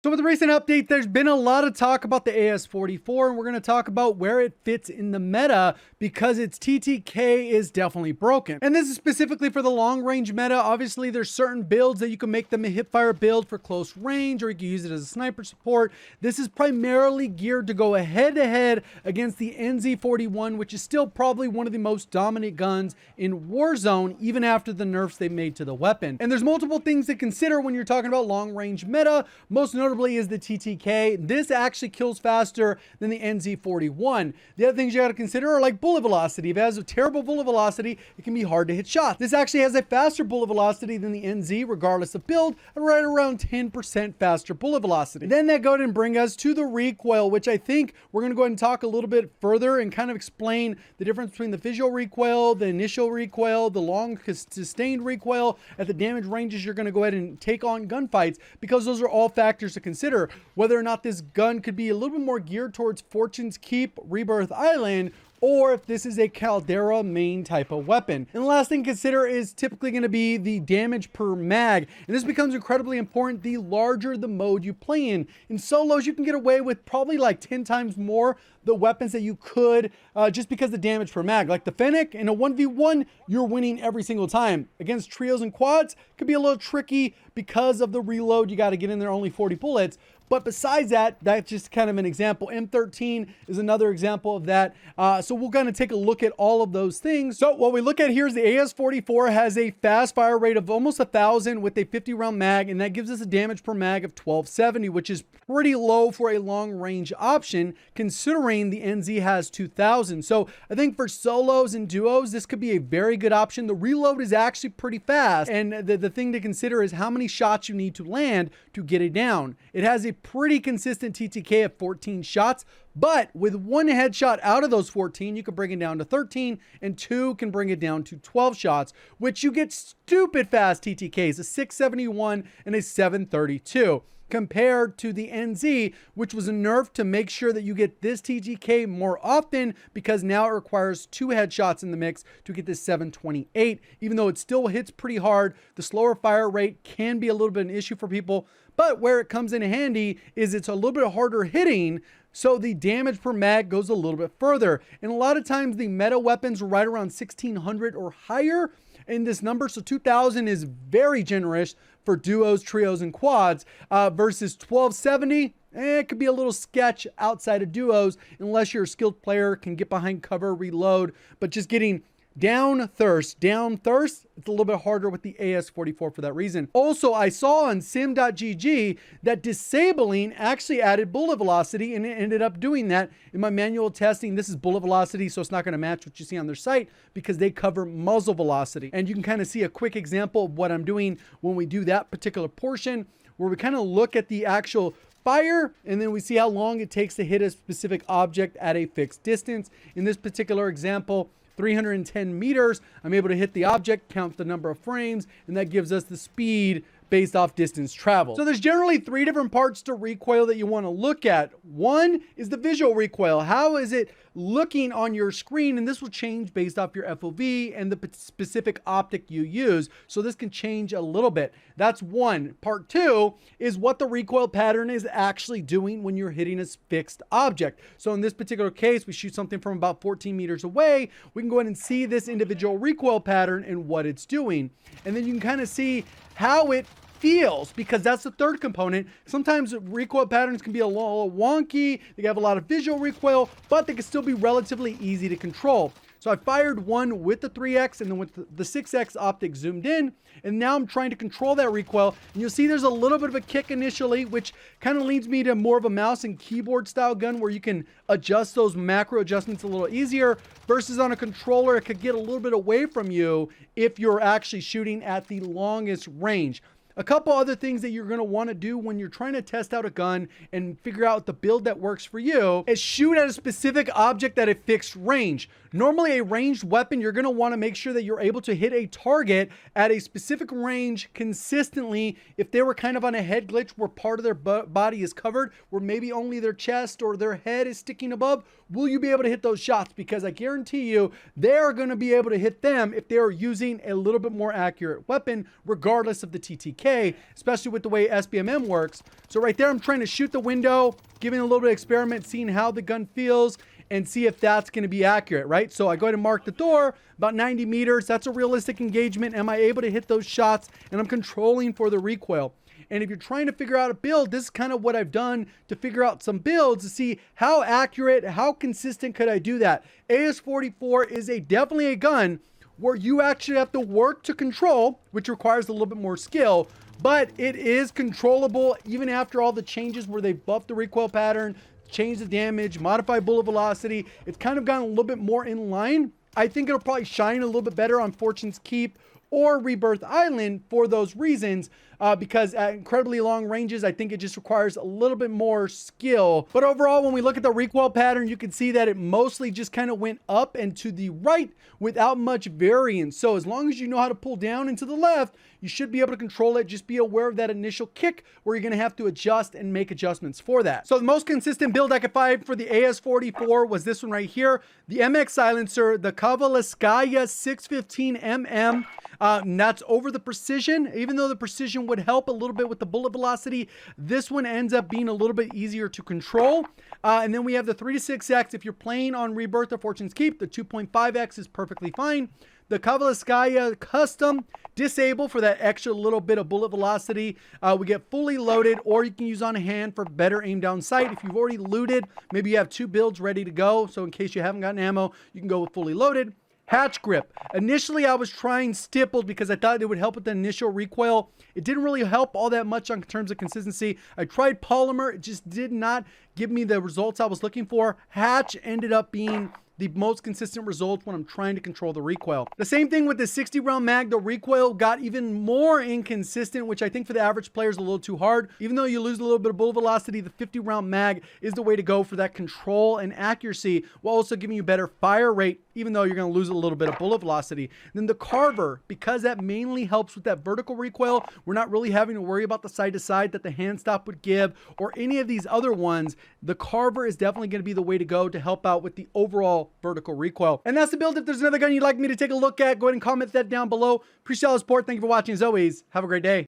So with the recent update, there's been a lot of talk about the AS44, and we're going to talk about where it fits in the meta because its TTK is definitely broken. And this is specifically for the long range meta. Obviously, there's certain builds that you can make them a hipfire build for close range, or you can use it as a sniper support. This is primarily geared to go head-to-head against the NZ41, which is still probably one of the most dominant guns in Warzone, even after the nerfs they made to the weapon. And there's multiple things to consider when you're talking about long range meta. Most notably is the TTK. This actually kills faster than the NZ41. The other things you got to consider are like bullet velocity. If it has a terrible bullet velocity, it can be hard to hit shots. This actually has a faster bullet velocity than the NZ, regardless of build, at right around 10% faster bullet velocity. Then that go ahead and bring us to the recoil, which I think we're going to go ahead and talk a little bit further and kind of explain the difference between the visual recoil, the initial recoil, the long sustained recoil at the damage ranges you're going to go ahead and take on gunfights, because those are all factors to consider whether or not this gun could be a little bit more geared towards Fortune's Keep, Rebirth Island, or if this is a Caldera main type of weapon. And the last thing to consider is typically going to be the damage per mag. And this becomes incredibly important the larger the mode you play in. In solos, you can get away with probably like 10 times more the weapons that you could just because the damage per mag. Like the Fennec, in a 1v1, you're winning every single time. Against trios and quads, could be a little tricky because of the reload. You got to get in there only 40 bullets. But besides that, that's just kind of an example. M13 is another example of that. So we'll kind of take a look at all of those things. So what we look at here is the AS44 has a fast fire rate of almost 1,000 with a 50 round mag, and that gives us a damage per mag of 1270, which is pretty low for a long range option considering the NZ has 2,000. So I think for solos and duos, this could be a very good option. The reload is actually pretty fast, and the thing to consider is how many shots you need to land to get it down. It has a pretty consistent TTK of 14 shots, but with one headshot out of those 14, you can bring it down to 13, and two can bring it down to 12 shots, which you get stupid fast TTKs, a 671 and a 732. Compared to the NZ, which was a nerf to make sure that you get this TTK more often, because now it requires two headshots in the mix to get this 728. Even though it still hits pretty hard, the slower fire rate can be a little bit an issue for people, but where it comes in handy is it's a little bit harder hitting, so the damage per mag goes a little bit further. And a lot of times the meta weapons are right around 1,600 or higher in this number, so 2,000 is very generous for duos, trios, and quads, versus 1270. It could be a little sketch outside of duos unless you're a skilled player, can get behind cover, reload, but just getting down thirst, it's a little bit harder with the AS44 for that reason. Also, I saw on sim.gg that disabling actually added bullet velocity, and it ended up doing that in my manual testing. This is bullet velocity, so it's not going to match what you see on their site because they cover muzzle velocity. And you can kind of see a quick example of what I'm doing when we do that particular portion, where we kind of look at the actual fire, and then we see how long it takes to hit a specific object at a fixed distance. In this particular example, 310 meters, I'm able to hit the object, count the number of frames, and that gives us the speed based off distance travel. So there's generally three different parts to recoil that you want to look at. One is the visual recoil. How is it looking on your screen? And this will change based off your FOV and the specific optic you use. So this can change a little bit. That's one. Part two is what the recoil pattern is actually doing when you're hitting a fixed object. So in this particular case, we shoot something from about 14 meters away. We can go ahead and see this individual recoil pattern and what it's doing. And then you can kind of see how it feels, because that's the third component. Sometimes recoil patterns can be a little wonky, they have a lot of visual recoil, but they can still be relatively easy to control. So I fired one with the 3x and then with the 6x optic zoomed in, and now I'm trying to control that recoil. And you'll see there's a little bit of a kick initially, which kind of leads me to more of a mouse and keyboard style gun where you can adjust those macro adjustments a little easier, versus on a controller, it could get a little bit away from you if you're actually shooting at the longest range. A couple other things that you're going to want to do when you're trying to test out a gun and figure out the build that works for you is shoot at a specific object at a fixed range. Normally a ranged weapon, you're going to want to make sure that you're able to hit a target at a specific range consistently. If they were kind of on a head glitch where part of their body is covered, where maybe only their chest or their head is sticking above, will you be able to hit those shots? Because I guarantee you, they're going to be able to hit them if they are using a little bit more accurate weapon, regardless of the TTK. TTK, especially with the way SBMM works. So right there, I'm trying to shoot the window, giving a little bit of experiment, seeing how the gun feels, and see if that's going to be accurate, right? So I go ahead and mark the door, about 90 meters. That's a realistic engagement. Am I able to hit those shots? And I'm controlling for the recoil. And if you're trying to figure out a build, this is kind of what I've done to figure out some builds to see how accurate, how consistent could I do that. AS44 is definitely a gun where you actually have to work to control, which requires a little bit more skill, but it is controllable even after all the changes where they buffed the recoil pattern, change the damage, modify bullet velocity. It's kind of gotten a little bit more in line. I think it'll probably shine a little bit better on Fortune's Keep or Rebirth Island for those reasons, because at incredibly long ranges, I think it just requires a little bit more skill. But overall, when we look at the recoil pattern, you can see that it mostly just kind of went up and to the right without much variance. So as long as you know how to pull down and to the left, you should be able to control it. Just be aware of that initial kick where you're going to have to adjust and make adjustments for that. So the most consistent build I could find for the AS44 was this one right here, the MX silencer, the Kavalskaya 615mm. And that's over the precision. Even though the precision would help a little bit with the bullet velocity, this one ends up being a little bit easier to control. And then we have the 3-6X. If you're playing on Rebirth or Fortune's Keep, the 2.5X is perfectly fine. The Kavalskaya Custom, disable for that extra little bit of bullet velocity. We get fully loaded, or you can use on hand for better aim down sight. If you've already looted, maybe you have 2 builds ready to go. So in case you haven't gotten ammo, you can go with fully loaded. Hatch grip. Initially, I was trying stippled because I thought it would help with the initial recoil. It didn't really help all that much in terms of consistency. I tried polymer. It just did not give me the results I was looking for. Hatch ended up being the most consistent results when I'm trying to control the recoil. The same thing with the 60 round mag, the recoil got even more inconsistent, which I think for the average player is a little too hard. Even though you lose a little bit of bullet velocity, the 50 round mag is the way to go for that control and accuracy, while also giving you better fire rate, even though you're going to lose a little bit of bullet velocity. And then the Carver, because that mainly helps with that vertical recoil, we're not really having to worry about the side to side that the hand stop would give or any of these other ones. The Carver is definitely going to be the way to go to help out with the overall vertical recoil. And that's the build. If there's another gun you'd like me to take a look at, go ahead and comment that down below. Appreciate all the support. Thank you for watching. As always, have a great day.